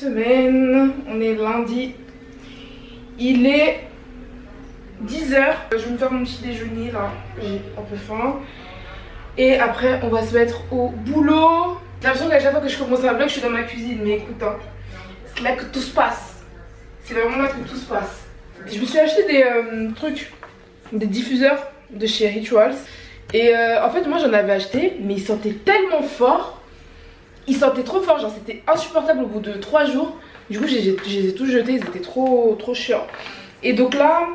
semaine. On est lundi. Il est 10 h. Je vais me faire mon petit déjeuner là. J'ai un peu faim. Et après, on va se mettre au boulot. J'ai l'impression qu'à chaque fois que je commence un vlog, je suis dans ma cuisine. Mais écoute, hein, c'est là que tout se passe. C'est vraiment là que tout se passe. Je me suis acheté des trucs, des diffuseurs de chez Rituals. Et en fait, moi j'en avais acheté, mais ils sentaient tellement fort. Ils sentaient trop fort, genre c'était insupportable au bout de 3 jours. Du coup, je les ai tous jetés, ils étaient trop chiants. Et donc là,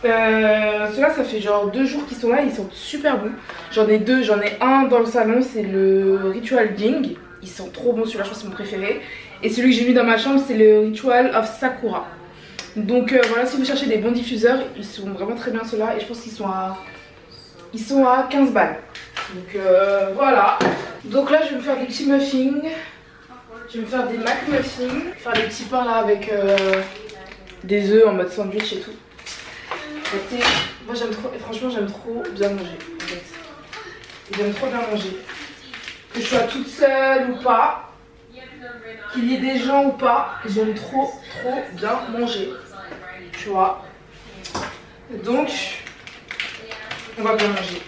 ceux-là, ça fait genre 2 jours qu'ils sont là, ils sentent super bons. J'en ai deux, j'en ai un dans le salon, c'est le Ritual Ding. Ils sont trop bons, celui-là, je pense que c'est mon préféré. Et celui que j'ai mis dans ma chambre, c'est le Ritual of Sakura. Donc voilà, si vous cherchez des bons diffuseurs, ils sont vraiment très bien ceux-là. Et je pense qu'ils sont à 15 balles. Donc voilà. Donc là, je vais me faire des petits muffins. Je vais me faire des McMuffins. Faire des petits pains là avec des œufs en mode sandwich et tout. Moi j'aime trop, et franchement j'aime trop bien manger en fait. J'aime trop bien manger. Que je sois toute seule ou pas, qu'il y ait des gens ou pas, j'aime trop bien manger. Tu vois. Donc, on va bien manger.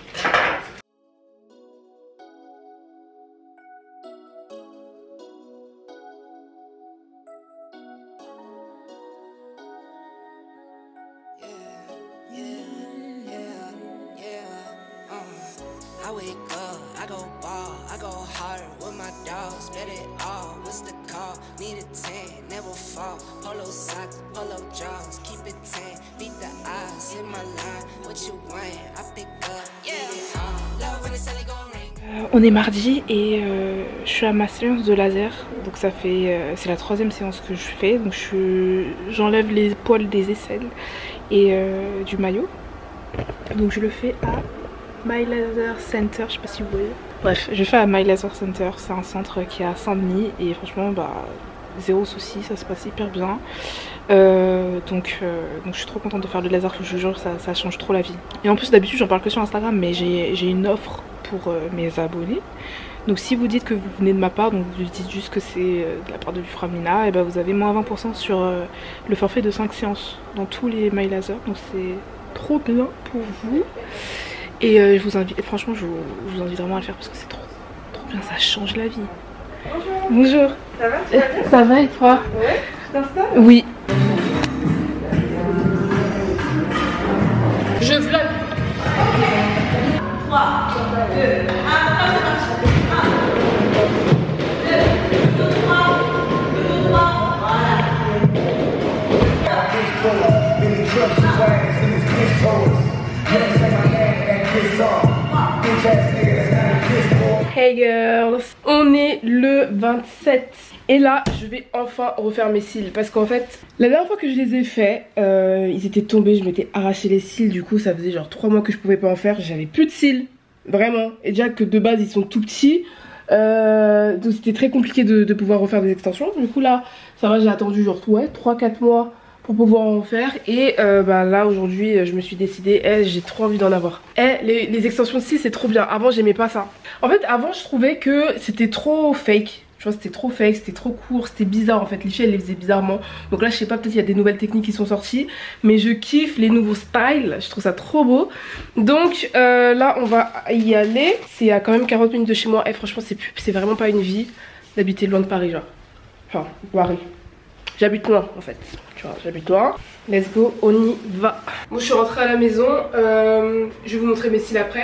I wake up, I go ball, I go hard with my dogs, bet it all, what's the call, need a 10, never fall, polo socks, polo jaws, keep it 10, beat the odds, in my line, what you want, I pick up, yeah, love when the celly gon' ring. On est mardi et je suis à ma séance de laser, donc ça fait, c'est la 3e séance que je fais, donc j'enlève les poils des aisselles et du maillot, donc je le fais à My Laser Center, je sais pas si vous voyez. Bref, je fais à My Laser Center, c'est un centre qui est à Saint-Denis et franchement bah zéro souci, ça se passe hyper bien. Donc je suis trop contente de faire le laser, je vous jure, ça change trop la vie. Et en plus d'habitude j'en parle que sur Instagram, mais j'ai une offre pour mes abonnés. Donc si vous dites que vous venez de ma part, donc vous dites juste que c'est de la part de Luframina, et bah vous avez moins 20% sur le forfait de 5 séances dans tous les My Laser, donc c'est trop bien pour vous. Et je vous invite, franchement je vous invite vraiment à le faire parce que c'est trop bien, ça change la vie. Bonjour. Bonjour. Ça va, tu vas bien? Ça va et toi? Ouais, tu t'installes? Oui. Je vlog. 3, 2, 1, 2, 3, Hey girls, on est le 27 et là je vais enfin refaire mes cils parce qu'en fait la dernière fois que je les ai fait ils étaient tombés, je m'étais arraché les cils, du coup ça faisait genre 3 mois que je pouvais pas en faire, j'avais plus de cils vraiment, et déjà que de base ils sont tout petits, donc c'était très compliqué de pouvoir refaire des extensions. Du coup là ça va, j'ai attendu genre 3-4 mois pour pouvoir en faire et bah là aujourd'hui je me suis décidée, j'ai trop envie d'en avoir. Les extensions de cils c'est trop bien, avant j'aimais pas ça. En fait avant je trouvais que c'était trop fake, tu vois, c'était trop fake, c'était trop court, c'était bizarre en fait, les filles elles les faisaient bizarrement. Donc là je sais pas, peut-être il y a des nouvelles techniques qui sont sorties, mais je kiffe les nouveaux styles, je trouve ça trop beau. Donc là on va y aller, c'est à quand même 40 minutes de chez moi et franchement c'est vraiment pas une vie d'habiter loin de Paris, genre. Enfin, Paris. J'habite loin en fait, tu vois, j'habite loin. Let's go, on y va. Moi je suis rentrée à la maison, je vais vous montrer mes cils après.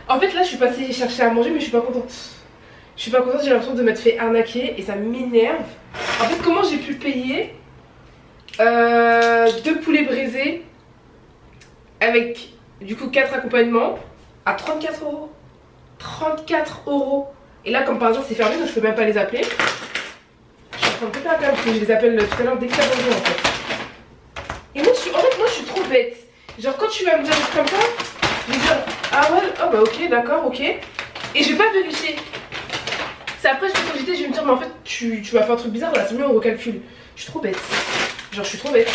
En fait là je suis passée chercher à manger mais je suis pas contente. Je suis pas contente, j'ai l'impression de m'être fait arnaquer et ça m'énerve. En fait comment j'ai pu payer 2 poulets braisés avec du coup 4 accompagnements à 34 €. 34 €. Et là comme par exemple c'est fermé donc je peux même pas les appeler. Je suis en train de péter un câble parce que je les appelle tout à l'heure dès que ça va en fait. Et moi je suis trop bête. Genre quand tu vas me dire comme ça, je vais dire ah ouais, oh bah ok, d'accord, ok. Et je vais pas vérifier. C'est après je vais cogiter, je vais me dire mais en fait tu vas faire un truc bizarre, voilà c'est mieux on recalcule. Je suis trop bête. Genre je suis trop bête.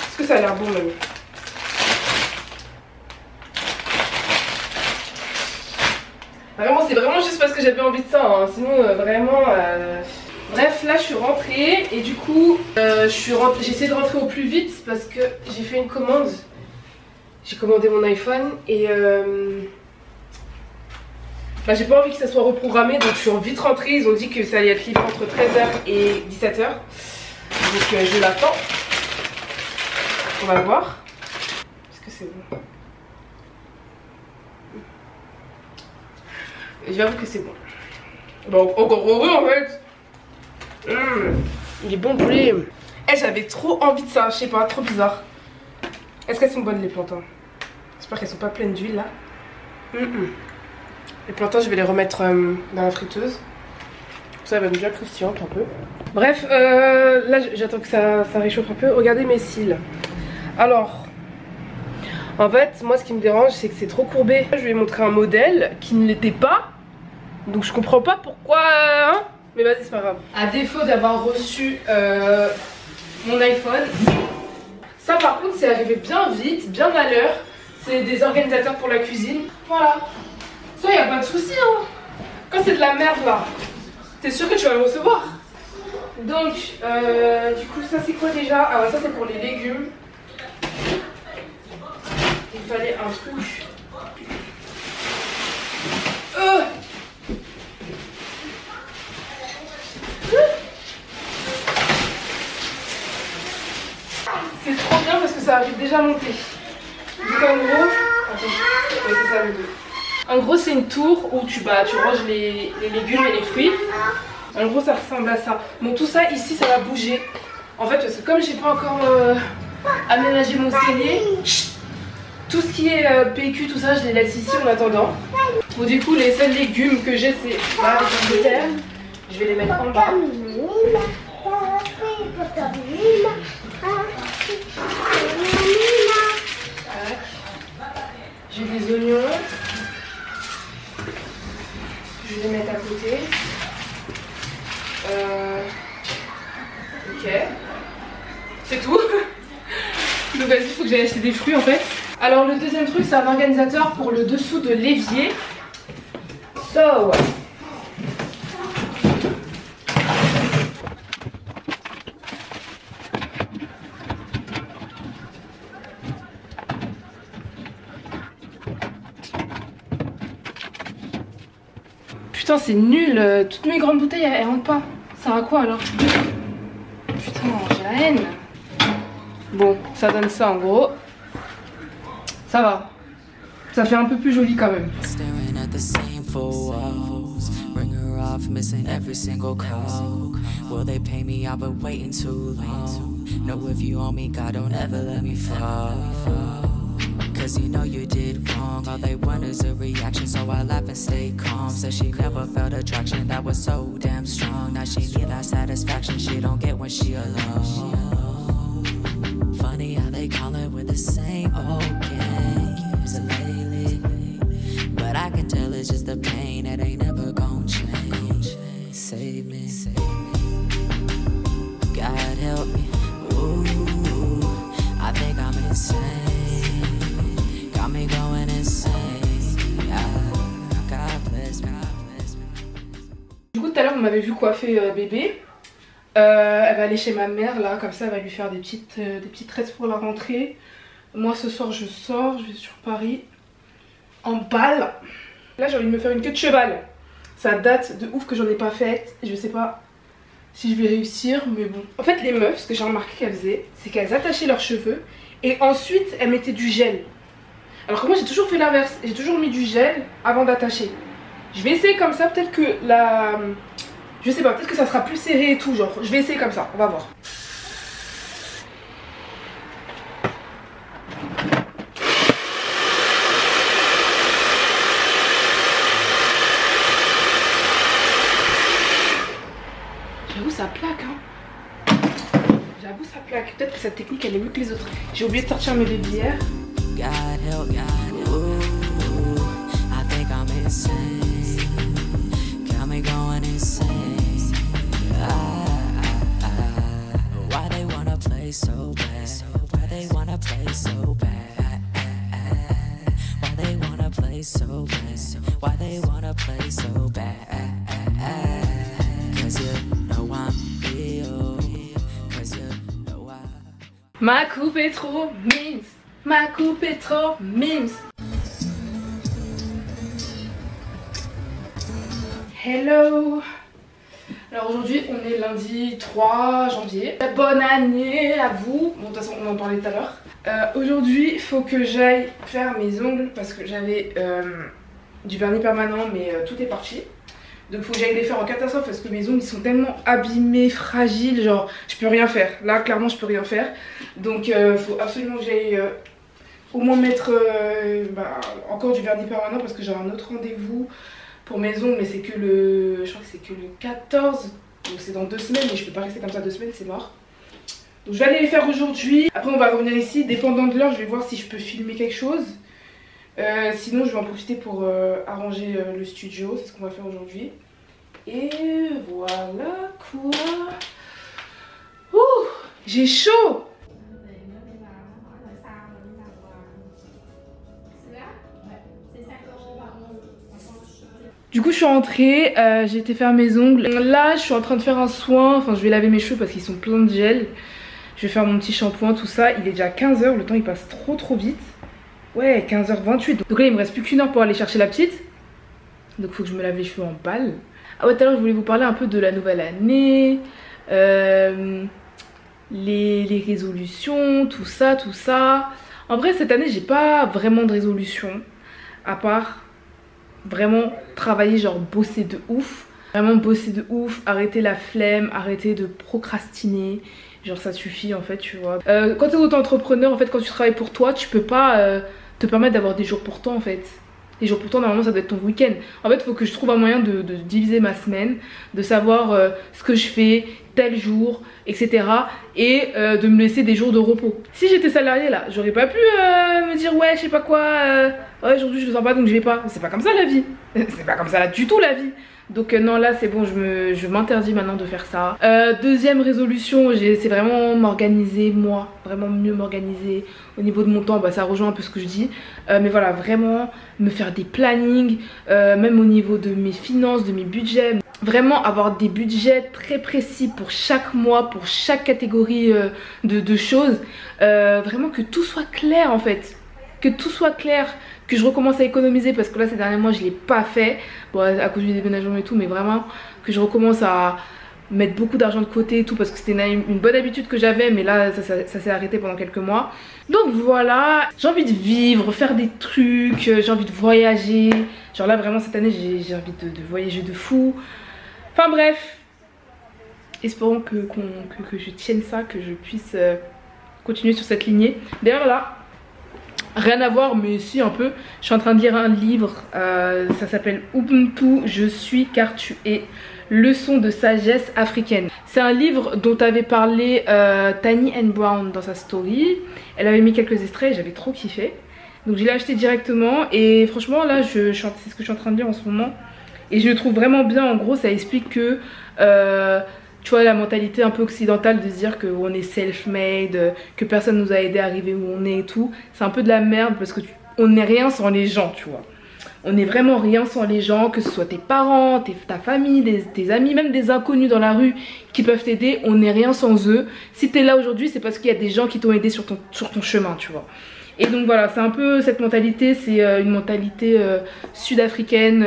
Est-ce que ça a l'air bon même? Vraiment, c'est vraiment juste parce que j'avais envie de ça, hein. Sinon vraiment... Bref, là je suis rentrée et du coup j'ai essayé de rentrer au plus vite parce que j'ai fait une commande. J'ai commandé mon iPhone et bah, j'ai pas envie que ça soit reprogrammé, donc je suis vite rentrée. Ils ont dit que ça allait être livré entre 13h et 17h. Donc je l'attends. On va voir. Est-ce que c'est bon? J'avoue que c'est bon. Bon, encore heureux en fait. Il est bon le poulet. Eh, j'avais trop envie de ça, je sais pas, trop bizarre. Est-ce qu'elles sont bonnes les plantains? J'espère qu'elles sont pas pleines d'huile là. Les plantains, je vais les remettre dans la friteuse. Ça va être bien croustillante un peu. Bref, là j'attends que ça réchauffe un peu. Regardez mes cils. Alors, en fait, moi ce qui me dérange, c'est que c'est trop courbé. Je vais montrer un modèle qui ne l'était pas. Donc je comprends pas pourquoi... Hein, mais vas-y, c'est pas grave. À défaut d'avoir reçu mon iPhone, ça par contre c'est arrivé bien vite, bien à l'heure. C'est des organisateurs pour la cuisine. Voilà. Ça y a pas de souci hein. Quand c'est de la merde là, t'es sûr que tu vas le recevoir. Donc du coup ça c'est quoi déjà? Ah ouais, ça c'est pour les légumes. Il fallait un truc. C'est trop bien parce que ça arrive déjà à monter. Donc en gros, attends, ouais, c'est ça le dos. En gros c'est une tour où tu ranges les légumes et les fruits. En gros ça ressemble à ça. Bon tout ça ici ça va bouger. En fait parce que comme j'ai pas encore aménagé mon cellier, tout ce qui est PQ tout ça je les laisse ici en attendant. Bon du coup les seuls légumes que j'ai c'est là, les pommes de terre. Je vais les mettre en bas. J'ai des oignons. Je vais les mettre à côté. Ok. C'est tout. Donc vas-y, il faut que j'aille acheter des fruits en fait. Alors le deuxième truc, c'est un organisateur pour le dessous de l'évier. So. Putain c'est nul, toutes mes grandes bouteilles elles rentrent pas. Ça sert à quoi alors? Putain j'ai la haine. Bon ça donne ça en gros. Ça va. Ça fait un peu plus joli quand même. Cause you know you did wrong. All they want is a reaction, so I laugh and stay calm. Said she never felt attraction that was so damn strong. Now she need that satisfaction she don't get when she alone. Funny how they call it with the same old games lately, but I can tell it's just the pain that ain't never gonna change. Save me, God help me. Ooh, I think I'm insane. Du coup tout à l'heure vous m'avez vu coiffer bébé. Elle va aller chez ma mère là, comme ça elle va lui faire des petites tresses pour la rentrée. Moi ce soir je sors, je vais sur Paris en balle. Là j'ai envie de me faire une queue de cheval. Ça date de ouf que j'en ai pas faite. Je sais pas si je vais réussir mais bon. En fait les meufs, ce que j'ai remarqué qu'elles faisaient, c'est qu'elles attachaient leurs cheveux et ensuite elles mettaient du gel. Alors que moi j'ai toujours fait l'inverse, j'ai toujours mis du gel avant d'attacher. Je vais essayer comme ça, peut-être que la... Je sais pas, peut-être que ça sera plus serré et tout, genre. Je vais essayer comme ça, on va voir. J'avoue ça plaque hein. J'avoue ça plaque. Peut-être que cette technique elle est mieux que les autres. J'ai oublié de sortir mes babyères. God help, ooh, I think I'm insane. Got me going insane. Why they wanna play so bad? Why they wanna play so bad? Why they wanna play play so bad? Why they wanna play so bad? 'Cause you know I'm real. 'Cause you know I... Ma coupe est trop mince. Ma coupe est trop mince. Hello. Alors aujourd'hui on est lundi 3 janvier. Bonne année à vous. Bon de toute façon on en parlait tout à l'heure. Aujourd'hui il faut que j'aille faire mes ongles parce que j'avais du vernis permanent mais tout est parti. Donc il faut que j'aille les faire en catastrophe parce que mes ongles ils sont tellement abîmés, fragiles, genre je peux rien faire. Là clairement je peux rien faire. Donc il faut absolument que j'aille au moins mettre encore du vernis permanent parce que j'ai un autre rendez-vous pour mes ongles mais c'est que je crois que c'est que le 14, donc c'est dans 2 semaines et je peux pas rester comme ça 2 semaines, c'est mort. Donc je vais aller les faire aujourd'hui, après on va revenir ici, dépendant de l'heure je vais voir si je peux filmer quelque chose. Sinon je vais en profiter pour arranger le studio, c'est ce qu'on va faire aujourd'hui. Et voilà quoi. Ouh, j'ai chaud. Du coup je suis rentrée, j'ai été faire mes ongles. Là je suis en train de faire un soin, enfin je vais laver mes cheveux parce qu'ils sont pleins de gel. Je vais faire mon petit shampoing, tout ça. Il est déjà 15 h, le temps il passe trop vite. Ouais, 15h28. Donc là il me reste plus qu'1 heure pour aller chercher la petite. Donc il faut que je me lave les cheveux en balle. Ah ouais, tout à l'heure je voulais vous parler un peu de la nouvelle année. Les résolutions, tout ça. En vrai cette année j'ai pas vraiment de résolution. À part vraiment travailler, genre bosser de ouf. Vraiment bosser de ouf, arrêter la flemme, arrêter de procrastiner. Genre ça suffit en fait, tu vois. Quand t'es auto-entrepreneur, en fait quand tu travailles pour toi, tu peux pas te permettre d'avoir des jours pour toi en fait. Les jours pour toi normalement ça doit être ton week-end. En fait il faut que je trouve un moyen de diviser ma semaine, de savoir ce que je fais tel jour, etc. Et de me laisser des jours de repos. Si j'étais salariée là, j'aurais pas pu me dire ouais je sais pas quoi, ouais aujourd'hui je le sens pas donc je vais pas. C'est pas comme ça la vie. C'est pas comme ça là du tout la vie. Donc non là c'est bon, je m'interdis maintenant de faire ça. Deuxième résolution, c'est vraiment m'organiser moi, vraiment mieux m'organiser au niveau de mon temps, ça rejoint un peu ce que je dis. Mais voilà, vraiment me faire des plannings, même au niveau de mes finances, de mes budgets. Vraiment avoir des budgets très précis pour chaque mois, pour chaque catégorie de choses. Vraiment que tout soit clair en fait. Que tout soit clair, que je recommence à économiser parce que là ces derniers mois je l'ai pas fait, bon, à cause du déménagement et tout, mais vraiment que je recommence à mettre beaucoup d'argent de côté et tout parce que c'était une bonne habitude que j'avais mais là ça s'est arrêté pendant quelques mois. Donc voilà, j'ai envie de vivre, faire des trucs, j'ai envie de voyager, genre là vraiment cette année j'ai envie de voyager de fou. Enfin bref, espérons que je tienne ça, que je puisse continuer sur cette lignée. D'ailleurs là, rien à voir mais si un peu, je suis en train de lire un livre, ça s'appelle Ubuntu, je suis car tu es, leçon de sagesse africaine. C'est un livre dont avait parlé Tani N. Brown dans sa story. Elle avait mis quelques extraits et j'avais trop kiffé. Donc je l'ai acheté directement et franchement là c'est ce que je suis en train de lire en ce moment. Et je le trouve vraiment bien. En gros ça explique que tu vois la mentalité un peu occidentale de se dire qu'on est self-made, que personne nous a aidé à arriver où on est et tout. C'est un peu de la merde parce que on n'est rien sans les gens, tu vois. On n'est vraiment rien sans les gens, que ce soit tes parents, ta famille, tes amis, même des inconnus dans la rue qui peuvent t'aider. On n'est rien sans eux. Si t'es là aujourd'hui c'est parce qu'il y a des gens qui t'ont aidé sur ton chemin, tu vois. Et donc voilà, c'est un peu cette mentalité, c'est une mentalité sud-africaine.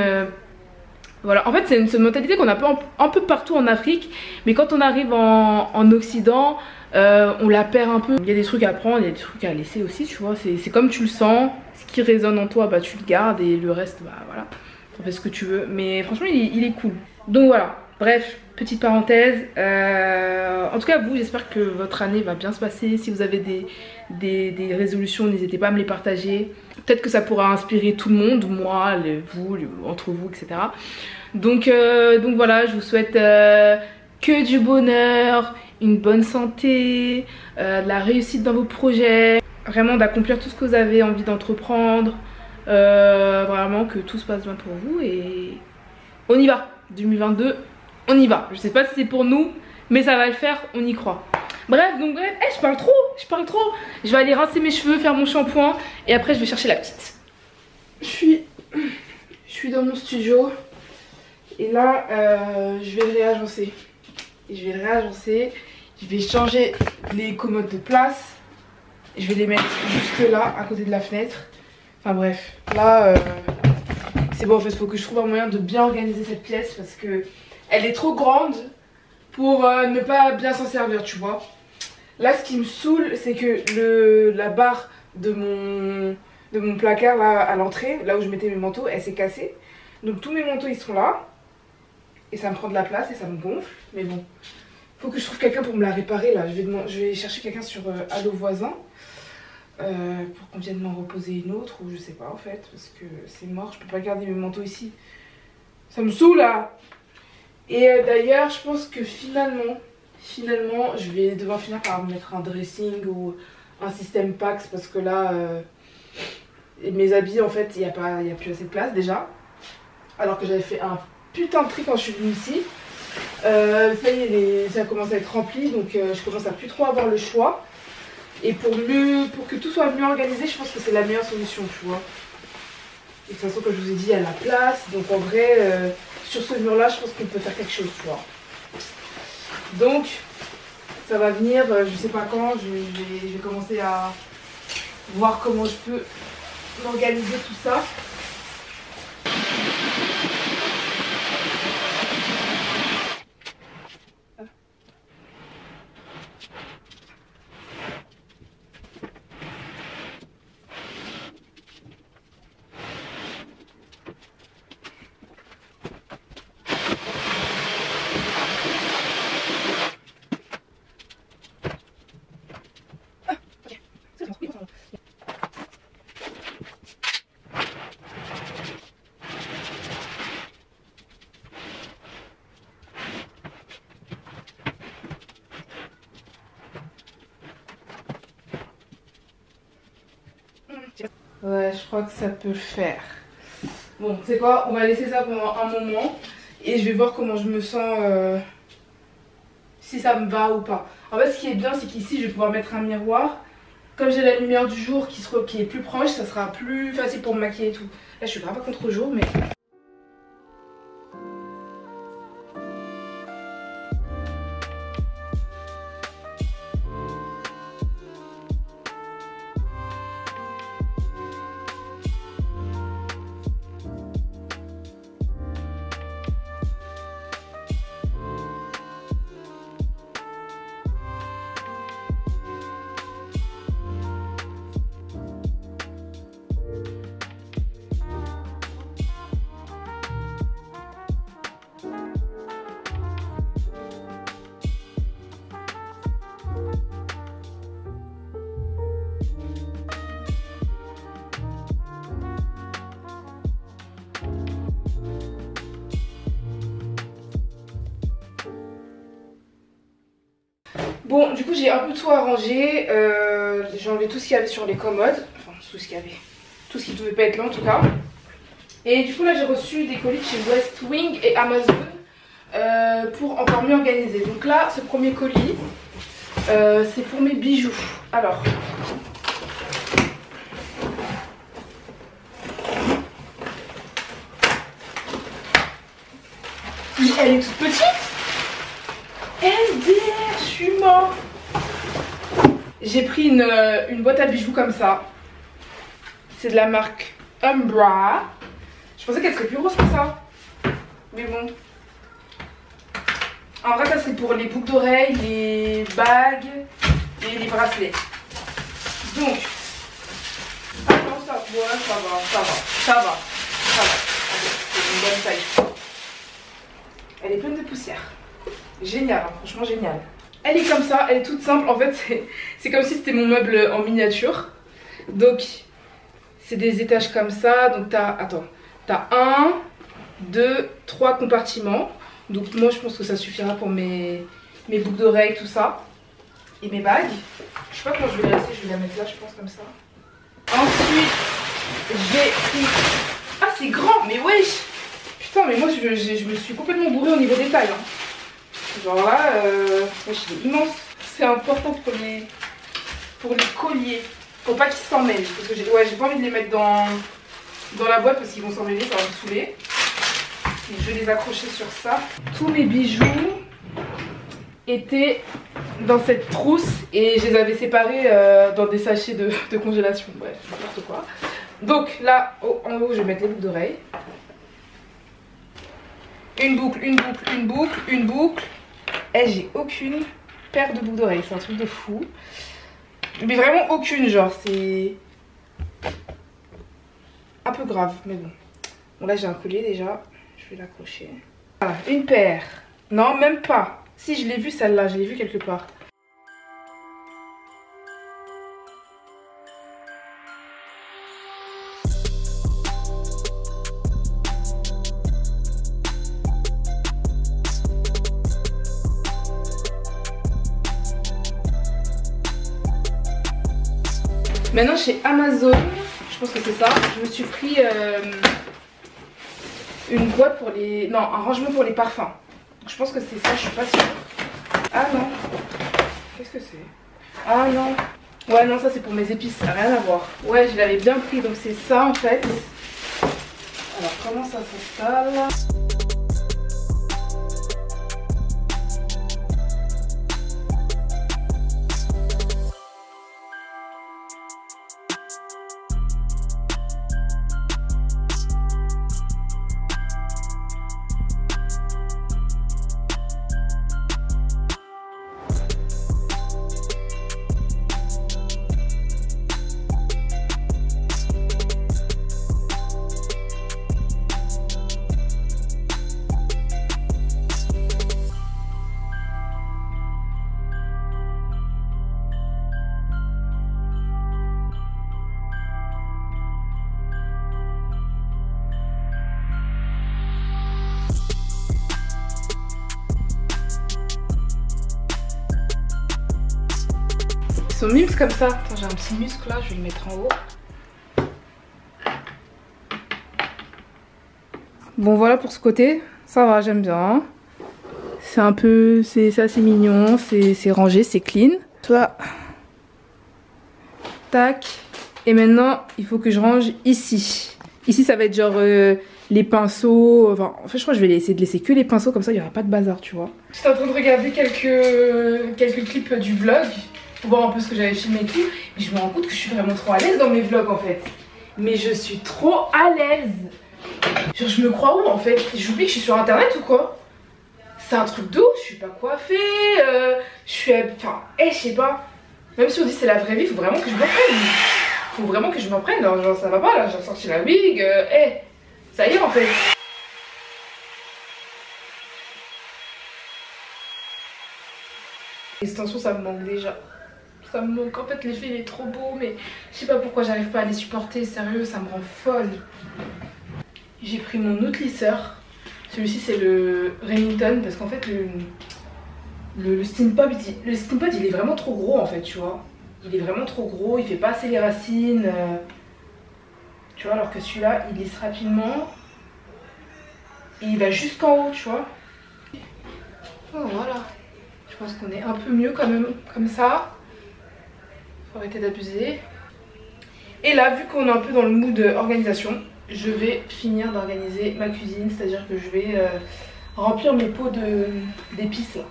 Voilà, en fait c'est une mentalité qu'on a un peu partout en Afrique, mais quand on arrive en Occident, on la perd un peu. Il y a des trucs à prendre, il y a des trucs à laisser aussi, tu vois, c'est comme tu le sens, ce qui résonne en toi, tu le gardes et le reste, voilà, t'en fais ce que tu veux. Mais franchement il est cool. Donc voilà, bref, petite parenthèse. En tout cas vous, j'espère que votre année va bien se passer. Si vous avez des résolutions, n'hésitez pas à me les partager. Peut-être que ça pourra inspirer tout le monde, moi, vous, entre vous, etc. Donc voilà, je vous souhaite que du bonheur, une bonne santé, de la réussite dans vos projets, vraiment d'accomplir tout ce que vous avez envie d'entreprendre, vraiment que tout se passe bien pour vous et on y va. 2022, on y va. Je sais pas si c'est pour nous, mais ça va le faire, on y croit. Bref, je parle trop. Je vais aller rincer mes cheveux, faire mon shampoing et après je vais chercher la petite. Je suis suis dans mon studio et là je vais le réagencer. Et je vais le réagencer, je vais changer les commodes de place. Et je vais les mettre juste là, à côté de la fenêtre. Enfin bref, là c'est bon en fait, il faut que je trouve un moyen de bien organiser cette pièce parce que elle est trop grande pour ne pas bien s'en servir, tu vois. Là ce qui me saoule, c'est que la barre de mon placard là à l'entrée, là où je mettais mes manteaux, elle s'est cassée. Donc tous mes manteaux ils sont là. Et ça me prend de la place et ça me gonfle. Mais bon, faut que je trouve quelqu'un pour me la réparer là. Je vais chercher quelqu'un sur Allo Voisin. Pour qu'on vienne m'en reposer une autre ou je sais pas en fait. Parce que c'est mort, je peux pas garder mes manteaux ici. Ça me saoule là. Et d'ailleurs je pense que finalement je vais devoir finir par me mettre un dressing ou un système Pax. Parce que là mes habits en fait il n'y a plus assez de place déjà. Alors que j'avais fait un putain de tri quand je suis venue ici. Ça y est, ça commence à être rempli, donc je commence à plus trop avoir le choix. Et pour que tout soit mieux organisé, je pense que c'est la meilleure solution, tu vois. Et de toute façon, comme je vous ai dit, il y a la place. Donc en vrai, sur ce mur-là, je pense qu'on peut faire quelque chose, tu vois. Donc, ça va venir, je sais pas quand, je vais commencer à voir comment je peux m'organiser tout ça. Ouais, je crois que ça peut le faire. Bon, tu sais quoi, on va laisser ça pendant un moment et je vais voir comment je me sens, si ça me va ou pas. En fait, ce qui est bien, c'est qu'ici, je vais pouvoir mettre un miroir. Comme j'ai la lumière du jour qui est plus proche, ça sera plus facile pour me maquiller et tout. Là, je suis grave pas contre le jour, mais... Bon, du coup, j'ai un peu tout arrangé. J'ai enlevé tout ce qu'il y avait sur les commodes. Enfin, tout ce qu'il y avait. Tout ce qui ne devait pas être là, en tout cas. Et du coup, là, j'ai reçu des colis de chez West Wing et Amazon pour encore mieux organiser. Donc là, ce premier colis, c'est pour mes bijoux. Alors... elle est toute petite. LDR, je suis mort. J'ai pris une boîte à bijoux comme ça. C'est de la marque Umbra. Je pensais qu'elle serait plus grosse que ça. Mais bon. En vrai, ça c'est pour les boucles d'oreilles, les bagues et les bracelets. Donc. Ah non, ça va, ça va. C'est une bonne taille. Elle est pleine de poussière. Génial, hein, franchement génial. Elle est comme ça, elle est toute simple. En fait, c'est comme si c'était mon meuble en miniature. Donc, c'est des étages comme ça. Donc, t'as 1, 2, 3 compartiments. Donc, moi, je pense que ça suffira pour mes boucles d'oreilles, tout ça. Et mes bagues. Je sais pas comment je vais la laisser, je vais la mettre là, je pense, comme ça. Ensuite, j'ai pris... Ah, c'est grand, mais wesh! Putain, mais moi, je me suis complètement bourrée au niveau des tailles. Hein. Genre là, wesh, il est immense. C'est important pour les colliers. Faut pas qu'ils s'en mêlent. Parce que j'ai pas envie de les mettre dans dans la boîte parce qu'ils vont s'enlever, ça va me saouler. Et je vais les accrocher sur ça. Tous mes bijoux étaient dans cette trousse et je les avais séparés dans des sachets de congélation. Bref, n'importe quoi. Donc là, en haut, je vais mettre les boucles d'oreilles. Une boucle, une boucle, une boucle, une boucle. Et j'ai aucune paire de boucles d'oreilles, c'est un truc de fou. Mais vraiment aucune, genre c'est un peu grave, mais bon. Bon là j'ai un collier déjà, je vais l'accrocher. Voilà, une paire. Non, même pas. Si, je l'ai vue celle-là, je l'ai vue quelque part. Maintenant chez Amazon, je pense que c'est ça, je me suis pris une boîte pour les... Non, un rangement pour les parfums. Donc, je pense que c'est ça, je suis pas sûre. Ah non, qu'est-ce que c'est? Ah non, ouais non, ça c'est pour mes épices, ça n'a rien à voir. Ouais, je l'avais bien pris, donc c'est ça en fait. Alors comment ça s'installe? Ils sont mimes comme ça. Attends, j'ai un petit muscle là, je vais le mettre en haut. Bon voilà pour ce côté, ça va, j'aime bien. C'est un peu, c'est assez mignon, c'est rangé, c'est clean. Toi, tac. Et maintenant, il faut que je range ici. Ici, ça va être genre les pinceaux. Enfin, en fait, je crois que je vais essayer de laisser que les pinceaux, comme ça, il n'y aura pas de bazar, tu vois. J'étais en train de regarder quelques clips du vlog pour voir un peu ce que j'avais filmé et tout. Et je me rends compte que je suis vraiment trop à l'aise dans mes vlogs, en fait. Mais je suis trop à l'aise. Genre, je me crois où, en fait? J'oublie que je suis sur internet ou quoi? C'est un truc de ouf, je suis pas coiffée, je suis... Enfin, je sais pas. Même si on dit c'est la vraie vie, faut vraiment que je m'en prenne. Faut vraiment que je m'en prenne, genre ça va pas là, j'ai sorti la wig, ça y est en fait. L'extension ça me manque déjà. Ça me manque, en fait l'effet il est trop beau, mais je sais pas pourquoi j'arrive pas à les supporter, sérieux, ça me rend folle. J'ai pris mon autre lisseur. Celui-ci c'est le Remington parce qu'en fait le Steampod il est vraiment trop gros en fait, tu vois. Il est vraiment trop gros, il fait pas assez les racines. Tu vois, alors que celui-là il lisse rapidement. Et il va jusqu'en haut, tu vois. Oh, voilà. Je pense qu'on est un peu mieux quand même comme ça. Faut arrêter d'abuser. Et là, vu qu'on est un peu dans le mood organisation, je vais finir d'organiser ma cuisine, c'est-à-dire que je vais remplir mes pots d'épices là.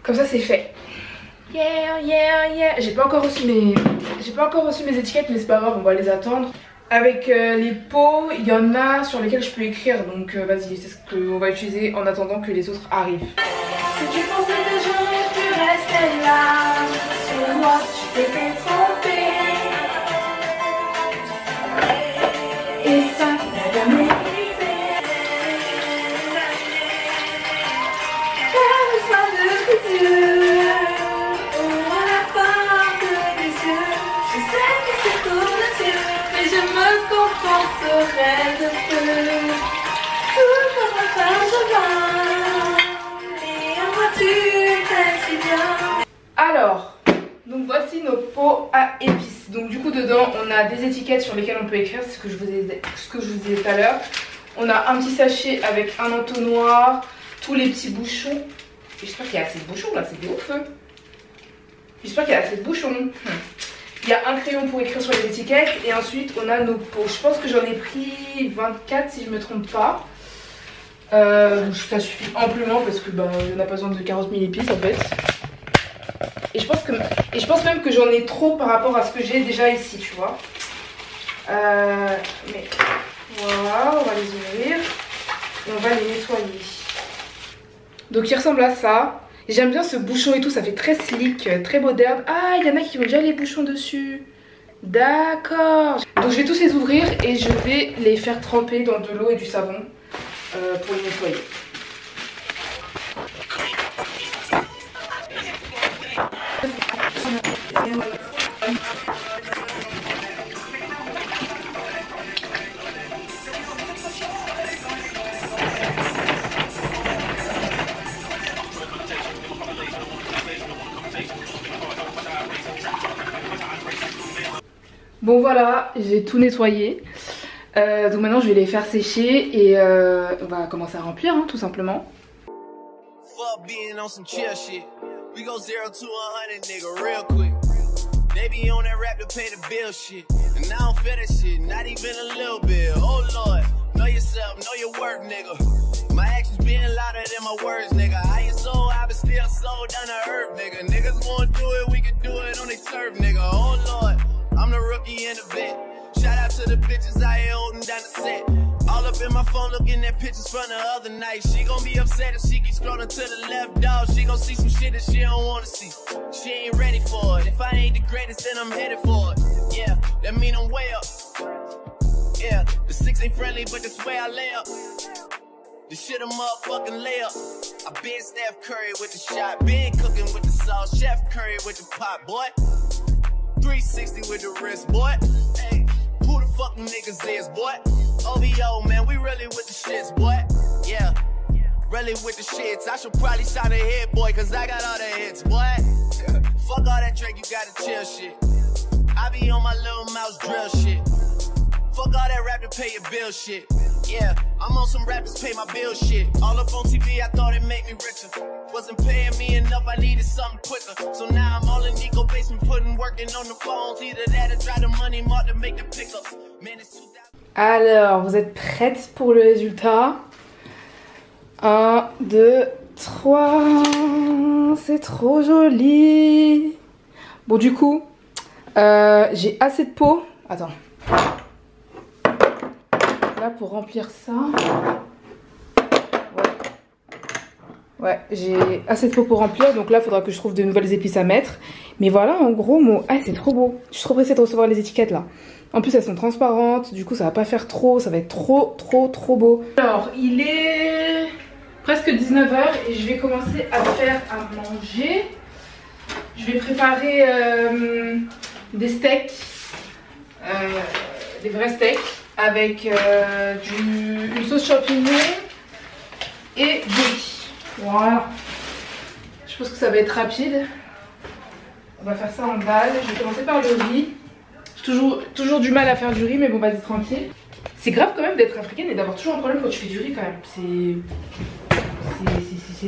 Comme ça c'est fait. Yeah, yeah, yeah. J'ai pas encore reçu mes étiquettes, mais c'est pas grave, on va les attendre. Avec les pots, il y en a sur lesquels je peux écrire, donc vas-y, c'est ce qu'on va utiliser en attendant que les autres arrivent. Si tu pensais déjà que tu restais là, sur moi tu t'étais trompé. Et ça n'a jamais été. La leçon de futur, à la fin de mes yeux. Je sais que c'est tout dessus, mais je me contenterai de peu. Tout comme un chemin, et en voiture, t'es si bien. Alors, donc voici nos pots à épices. Donc du coup dedans on a des étiquettes sur lesquelles on peut écrire, c'est ce que je vous disais tout à l'heure. On a un petit sachet avec un entonnoir, tous les petits bouchons. J'espère qu'il y a assez de bouchons là, c'est des ouf. J'espère qu'il y a assez de bouchons. Il y a un crayon pour écrire sur les étiquettes et ensuite on a nos pots. Je pense que j'en ai pris 24 si je me trompe pas. Ça suffit amplement parce que on n'a pas besoin de 40 000 épices en fait. Et je pense même que j'en ai trop par rapport à ce que j'ai déjà ici, tu vois. Mais voilà, on va les ouvrir et on va les nettoyer. Donc il ressemble à ça. J'aime bien ce bouchon et tout, ça fait très slick, très moderne. Ah, il y en a qui ont déjà les bouchons dessus. D'accord. Donc je vais tous les ouvrir et je vais les faire tremper dans de l'eau et du savon pour les nettoyer. Bon voilà, j'ai tout nettoyé. Donc maintenant je vais les faire sécher et on va commencer à remplir hein, tout simplement. Fuck being on some chill shit. We go 0 to 100 nigga real quick. They be on that rap to pay the bill shit. And I don't feel that shit, not even a little bit. Oh lord, know yourself, know your work nigga. My actions being louder than my words nigga. I ain't so high but still so down to earth nigga. Niggas wanna do it, we can do it on they turf nigga. Oh lord, I'm the rookie and the vet. Shout out to the bitches I ain't holding down the set. All up in my phone looking at pictures from the other night. She gon' be upset if she keeps scrolling to the left, dog. She gon' see some shit that she don't wanna see. She ain't ready for it. If I ain't the greatest, then I'm headed for it. Yeah, that mean I'm way up. Yeah, the 6 ain't friendly, but that's where I lay up. This shit a motherfucking layup. I been Steph Curry with the shot, been cooking with the sauce, Chef Curry with the pot, boy. 360 with the wrist, boy. Hey, who the fucking niggas is, boy? OVO, man, we really with the shits, boy. Yeah, really with the shits. I should probably sign a hit, boy, cause I got all the hits, boy. Fuck all that Drake, you gotta chill shit. I be on my little mouse drill shit. Fuck all that rap to pay your bill shit. Yeah, I'm on some rappers pay my bill shit. All up on TV, I thought it made me richer. Wasn't paying me enough, I needed something quicker. So now I'm all in Nico basement, putting working on the phones. Either that or try the money mark to make the pickups. Man, it's 2000. Alors, vous êtes prêtes pour le résultat? 1, 2, 3. C'est trop joli. Bon, du coup, j'ai assez de peau. Attends. Là, pour remplir ça. Ouais, j'ai assez de peau pour remplir. Donc là, il faudra que je trouve de nouvelles épices à mettre. Mais voilà, en gros, ah, c'est trop beau. Je suis trop pressée de recevoir les étiquettes là. En plus, elles sont transparentes. Du coup, ça va pas faire trop. Ça va être trop beau. Alors, il est presque 19 h et je vais commencer à faire à manger. Je vais préparer des steaks. Des vrais steaks. Avec une sauce champignon et du riz. Voilà. Je pense que ça va être rapide. On va faire ça en balle. Je vais commencer par le riz. J'ai toujours du mal à faire du riz, mais bon, vas-y, tranquille. C'est grave quand même d'être africaine et d'avoir toujours un problème quand tu fais du riz quand même.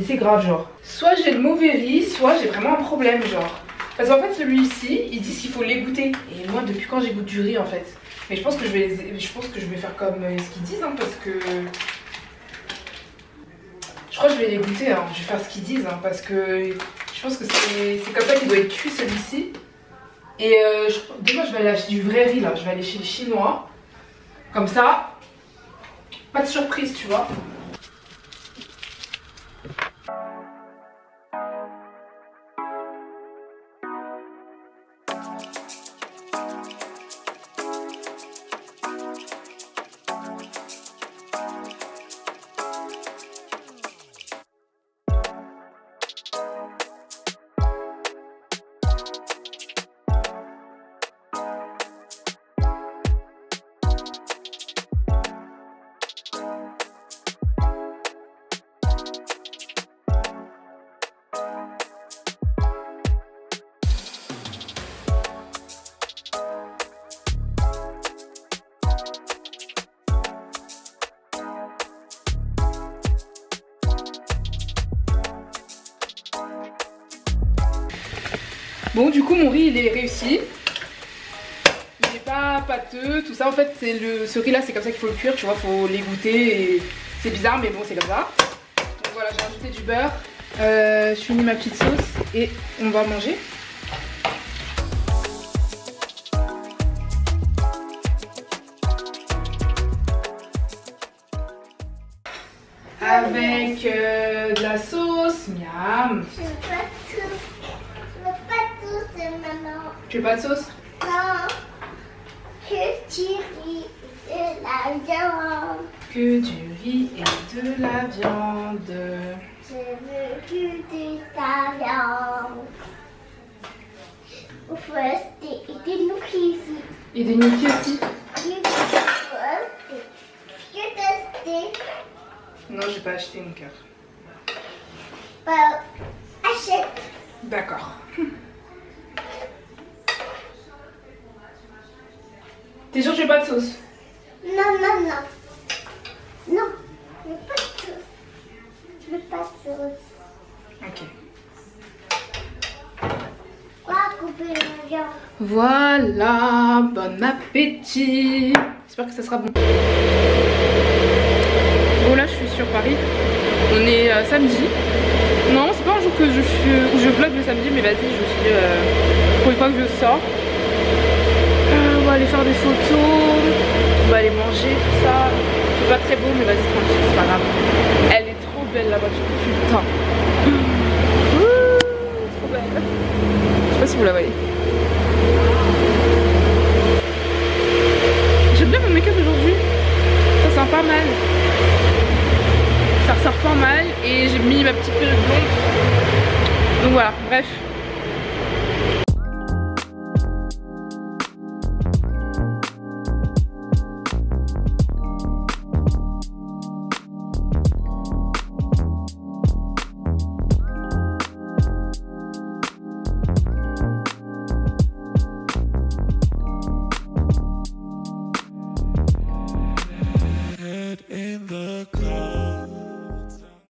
C'est grave, genre. Soit j'ai le mauvais riz, soit j'ai vraiment un problème, genre. Parce qu'en fait, celui-ci, ils disent qu'il faut l'égoutter. Et moi, depuis quand j'égoutte du riz, en fait? Mais je pense que je vais faire comme ce qu'ils disent, hein, parce que... Je crois que je vais les goûter, hein. Je vais faire ce qu'ils disent, hein, parce que je pense que c'est comme ça qu'il doit être cuit celui-ci. Et demain je vais aller acheter du vrai riz là, je vais aller chez les Chinois. Comme ça, pas de surprise, tu vois. Bon, du coup mon riz il est réussi. pas pâteux, tout ça. En fait, ce riz là, c'est comme ça qu'il faut le cuire, tu vois, faut l'égoutter. Et c'est bizarre, mais bon, c'est comme ça. Donc voilà, j'ai rajouté du beurre. Je finis ma petite sauce et on va manger. Avec de la sauce, miam. Je veux pas tout, maman. Tu veux pas de sauce? Non. Que du riz et de la viande. Que du riz et de la viande. Je veux que de la viande. Au first, et des gnocchis ici. Et des gnocchis aussi? Que tester. Non, j'ai pas acheté mon cœur. Bah, achète. D'accord. T'es sûr que tu veux pas de sauce? Non, non, non. Non, je veux pas de sauce. Je veux pas de sauce. Ok. On va couper la viande. Voilà, bon appétit. J'espère que ça sera bon. Bon là je suis sur Paris. On est samedi. Non, c'est pas un jour que je vlog le samedi, mais vas-y, je suis pour une fois que je sors. On va aller faire des photos. On va aller manger, tout ça. C'est pas très beau, mais vas-y, tranquille, c'est pas grave. Elle est trop belle la voiture. Putain. Trop belle. Je sais pas si vous la voyez. J'aime bien mon make-up aujourd'hui. Ça sent pas mal. Ça ressort pas mal et j'ai mis ma petite perruque blonde. Donc voilà, bref. In the car.